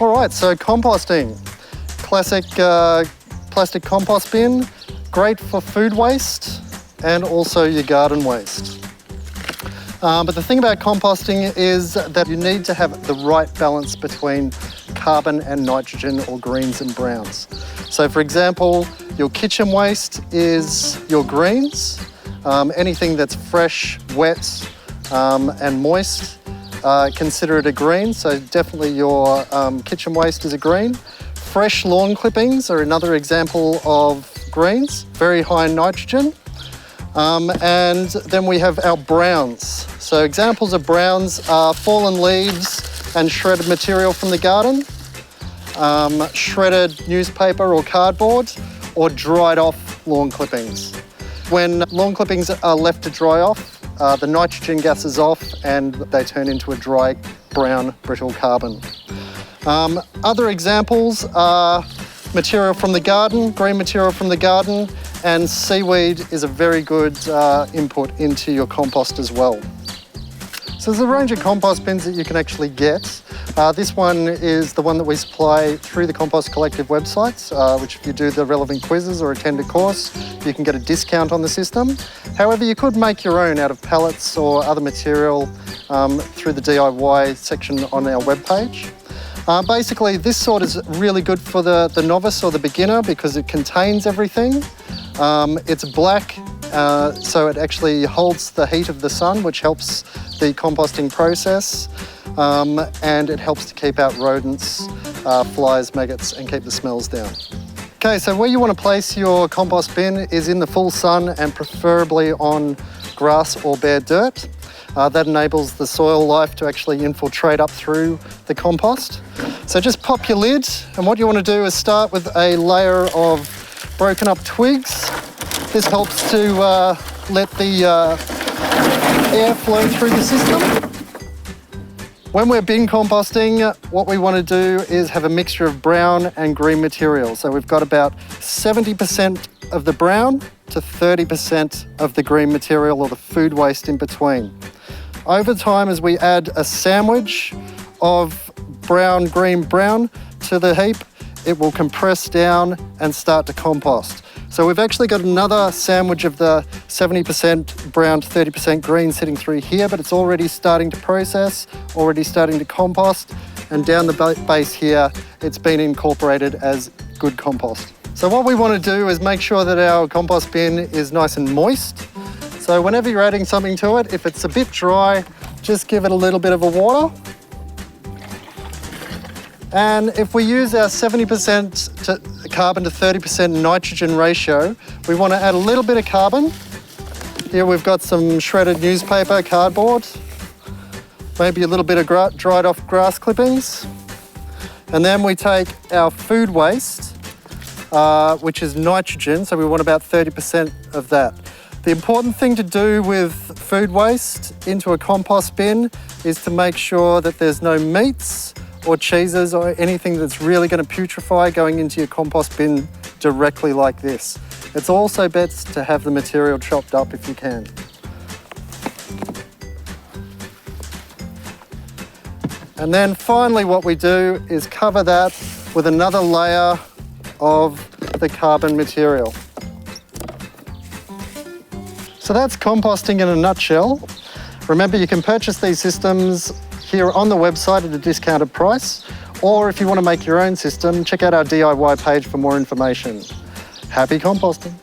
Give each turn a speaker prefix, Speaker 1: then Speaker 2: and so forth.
Speaker 1: All right, so composting. Classic plastic compost bin, great for food waste and also your garden waste. But the thing about composting is that you need to have the right balance between carbon and nitrogen, or greens and browns. So for example, your kitchen waste is your greens. Anything that's fresh, wet and moist, consider it a green. So definitely your kitchen waste is a green. Fresh lawn clippings are another example of greens, very high in nitrogen. And then we have our browns. So examples of browns are fallen leaves and shredded material from the garden, shredded newspaper or cardboard, or dried off lawn clippings. When lawn clippings are left to dry off, the nitrogen gases off and they turn into a dry, brown, brittle carbon. Other examples are material from the garden, green material from the garden, and seaweed is a very good input into your compost as well. So there's a range of compost bins that you can actually get. This one is the one that we supply through the Compost Collective websites, which if you do the relevant quizzes or attend a course, you can get a discount on the system. However, you could make your own out of pallets or other material through the DIY section on our webpage. Basically, this sort is really good for the novice or the beginner because it contains everything. It's black, so it actually holds the heat of the sun, which helps the composting process, and it helps to keep out rodents, flies, maggots, and keep the smells down. Okay, so where you want to place your compost bin is in the full sun and preferably on grass or bare dirt. That enables the soil life to actually infiltrate up through the compost. So just pop your lid, and what you want to do is start with a layer of broken up twigs. This helps to let the air flow through the system. When we're bin composting, what we want to do is have a mixture of brown and green material. So we've got about 70% of the brown to 30% of the green material, or the food waste in between. Over time, as we add a sandwich of brown, green, brown to the heap, it will compress down and start to compost. So we've actually got another sandwich of the 70% brown to 30% green sitting through here, but it's already starting to process, already starting to compost, and down the base here, it's been incorporated as good compost. So what we want to do is make sure that our compost bin is nice and moist. So whenever you're adding something to it, if it's a bit dry, just give it a little bit of a water. And if we use our 70% carbon to 30% nitrogen ratio, we want to add a little bit of carbon. Here we've got some shredded newspaper, cardboard, maybe a little bit of dried off grass clippings. And then we take our food waste, which is nitrogen, so we want about 30% of that. The important thing to do with food waste into a compost bin is to make sure that there's no meats or cheeses or anything that's really going to putrefy going into your compost bin directly like this. It's also best to have the material chopped up if you can. And then finally what we do is cover that with another layer of the carbon material. So that's composting in a nutshell. Remember, you can purchase these systems here on the website at a discounted price, or if you want to make your own system, check out our DIY page for more information. Happy composting.